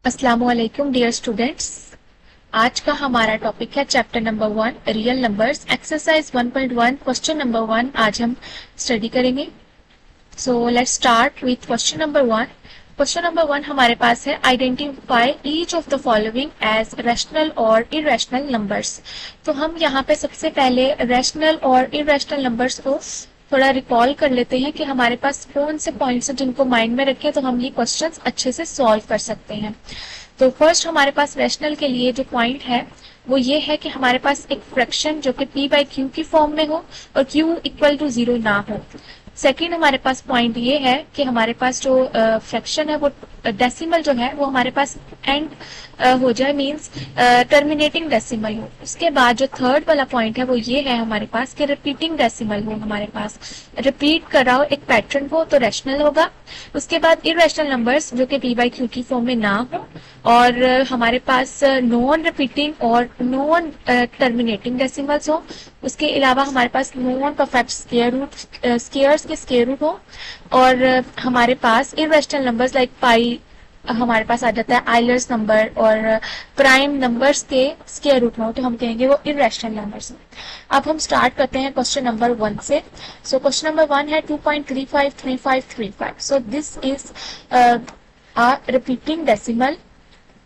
अस्सलामुअलैकुम dear students. आज का हमारा टॉपिक है chapter number 1 real numbers exercise 1.1 question number 1 आज हम स्टडी करेंगे। So let's start with question number 1। Question number 1 हमारे पास है identify each of the following as rational और इररेशनल नंबर्स। तो हम यहाँ पे सबसे पहले रैशनल और इररेशनल नंबर्स को थोड़ा रिकॉल कर लेते हैं कि हमारे पास कौन से पॉइंट्स हैं जिनको माइंड में रखें तो हम ये क्वेश्चंस अच्छे से सॉल्व कर सकते हैं। तो फर्स्ट हमारे पास रैशनल के लिए जो पॉइंट है वो ये है कि हमारे पास एक फ्रैक्शन जो कि p बाई क्यू की फॉर्म में हो और q इक्वल टू 0 ना हो। सेकेंड हमारे पास पॉइंट ये है कि हमारे पास जो फ्रैक्शन है वो डेसिमल जो है वो हमारे पास एंड हो जाए, मींस टर्मिनेटिंग डेसिमल हो। उसके बाद जो थर्ड वाला पॉइंट है वो ये है हमारे पास कि रिपीटिंग डेसिमल हो, हमारे पास रिपीट कर रहा हो एक पैटर्न हो तो रैशनल होगा। उसके बाद इररेशनल नंबर्स जो कि p बाई क्यू की फॉर्म में ना हो और हमारे पास नॉन रिपीटिंग और नॉन टर्मिनेटिंग डेसिमल्स हो। उसके अलावा हमारे पास non perfect square root squares के स्क्वायर रूट हो और हमारे पास इररेशनल नंबर्स लाइक पाई हमारे पास आ जाता है आइलर्स नंबर और प्राइम नंबर्स के स्क्वायर रूट हो तो हम कहेंगे वो इररेशनल नंबर्स हैं। अब हम स्टार्ट करते हैं क्वेश्चन नंबर 1 से। सो क्वेश्चन नंबर 1 है 2.353535। So this is a repeating decimal.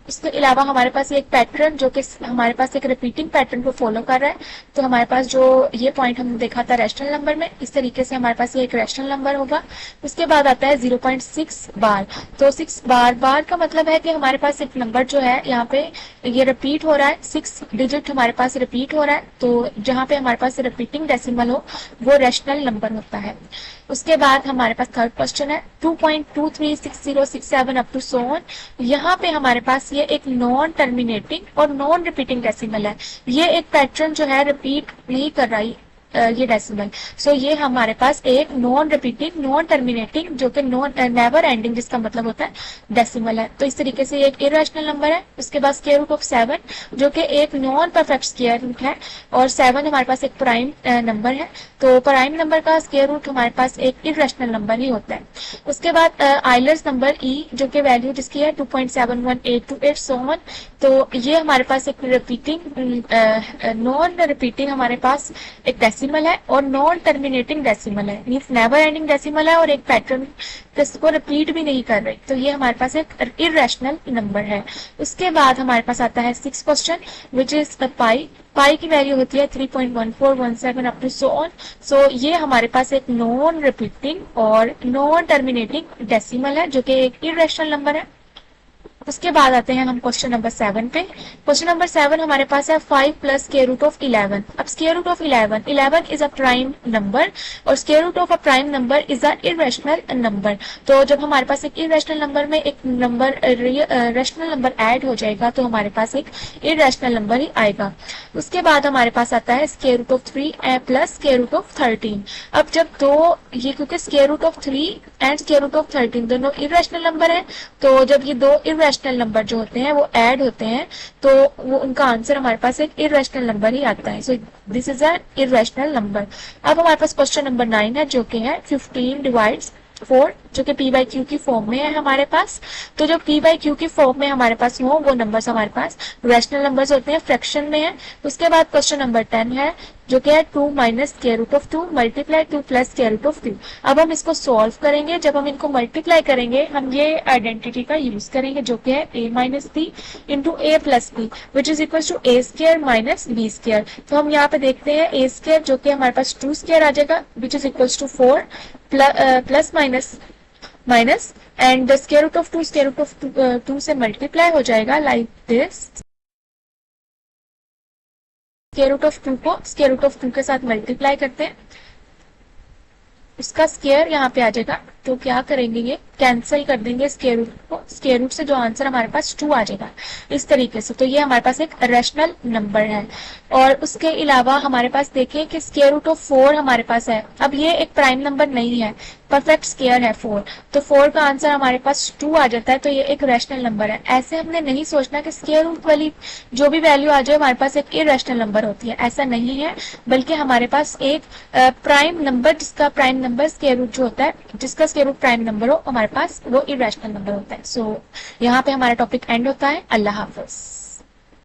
इसके अलावा हमारे पास ये एक पैटर्न जो कि हमारे पास एक रिपीटिंग पैटर्न को फॉलो कर रहा है। तो हमारे पास जो ये पॉइंट हमने देखा था रैशनल नंबर में, इस तरीके से हमारे पास ये एक रैशनल नंबर होगा। उसके बाद आता है 0.6 बार। तो 6 बार का मतलब है कि हमारे पास एक नंबर जो है यहाँ पे ये रिपीट हो रहा है, 6 डिजिट हमारे पास रिपीट हो रहा है। तो जहाँ पे हमारे पास रिपीटिंग डेसिमल हो वो रैशनल नंबर होता है। उसके बाद हमारे पास थर्ड क्वेश्चन है 2.236067 अप टू सो ऑन। यहाँ पे हमारे पास ये एक नॉन टर्मिनेटिंग और नॉन रिपीटिंग डेसिमल है। ये एक पैटर्न जो है रिपीट नहीं कर रही ये डेसिमल। सो ये हमारे पास एक नॉन रिपीटिंग नॉन टर्मिनेटिंग जो कि नॉन नेवर एंडिंग जिसका मतलब होता है डेसिमल है। तो इस तरीके से एक इररेशनल नंबर है। उसके बाद स्क्वायर रूट ऑफ 7 जो कि एक नॉन परफेक्ट स्क्वायर रूट है और 7 हमारे पास एक प्राइम नंबर है। तो प्राइम नंबर का स्क्वायर रूट हमारे पास एक इररेशनल नंबर ही होता है। उसके बाद आइलर्स नंबर ई जो कि वैल्यू जिसकी है 2.71828 सो ऑन। तो ये हमारे पास एक रिपीटिंग नॉन रिपीटिंग हमारे पास एक डेसिमल है और नॉन टर्मिनेटिंग डेसिमल है, मींस नेवर एंडिंग डेसिमल है और एक पैटर्न जिसको रिपीट भी नहीं कर रही। तो ये हमारे पास एक इररेशनल नंबर है। उसके बाद हमारे पास आता है 6 क्वेश्चन विच इज पाई की वैल्यू होती है 3.1417 अप टू सो ऑन। सो ये हमारे पास एक नॉन रिपीटिंग और नॉन टर्मिनेटिंग डेसिमल है जो कि एक इररेशनल नंबर है। उसके बाद आते हैं हम क्वेश्चन नंबर 7 पे। क्वेश्चन नंबर 7 हमारे पास है 5 प्लस स्क्वायर रूट ऑफ 11। अब square root of 11 is a prime number और square root of a prime number is a irrational number. तो जब हमारे पास एक इररेशनल नंबर में एक नंबर रैशनल नंबर ऐड हो जाएगा तो हमारे पास एक इररेशनल नंबर ही आएगा। उसके बाद हमारे पास आता है square root of 3 plus square root of 13। अब जब ये क्योंकि square root of 3 and square root of 13 दोनों इररेशनल नंबर है, तो जब ये दो इररेशनल नंबर जो होते हैं वो ऐड होते हैं तो वो उनका आंसर हमारे पास एक इररेशनल नंबर ही आता है। So this is a irrational number. अब हमारे पास क्वेश्चन नंबर 9 है जो कि है 15 डिवाइड्स 4 जो कि p बाई क्यू की फॉर्म में है हमारे पास। तो जब p बाई क्यू की फॉर्म में हमारे पास हो वो नंबर्स हमारे पास रैशनल नंबर्स होते हैं, फ्रैक्शन में है। उसके बाद क्वेश्चन नंबर 10 है जो कि है 2 minus square root of 2 multiply 2 plus square root of 2। अब हम इसको सॉल्व करेंगे। जब हम इनको मल्टीप्लाई करेंगे हम ये आइडेंटिटी का यूज करेंगे जो कि है a minus b into a plus b which is equal to a square minus b square. तो हम यहाँ पे देखते हैं a स्क्वायर जो कि हमारे पास 2 स्क्वायर आ जाएगा which is equal to 4 plus minus and the square root of 2 square root of 2 से मल्टीप्लाई हो जाएगा like this. Square root of 2 को स्क्वायर रूट ऑफ 2 के साथ मल्टीप्लाई करते हैं, उसका स्क्वायर यहाँ पे आ जाएगा। तो क्या करेंगे ये कैंसिल कर देंगे स्क्वायर रूट को, स्क्वायर रूट से जो आंसर हमारे पास 2 आ जाएगा इस तरीके से। तो ये हमारे पास एक रैशनल नंबर है। और उसके अलावा हमारे पास देखें कि स्क्वायर रूट ऑफ 4 हमारे पास है। अब ये एक प्राइम नंबर नहीं है, परफेक्ट स्क्वायर है 4, तो 4 का आंसर हमारे पास 2 आ जाता है। तो ये एक रैशनल नंबर है। ऐसे हमने नहीं सोचना कि स्क्वायर रूट वाली जो भी वैल्यू आ जाए हमारे पास एक इररेशनल नंबर होती है, ऐसा नहीं है। बल्कि हमारे पास एक प्राइम नंबर जिसका प्राइम नंबर स्क्वायर रूट जो होता है जिसका स्क्वायर रूट प्राइम नंबर हो हमारे हमारे पास वो इरेशनल नंबर होता है। सो यहाँ पे हमारा टॉपिक एंड होता है। अल्लाह हाफिज।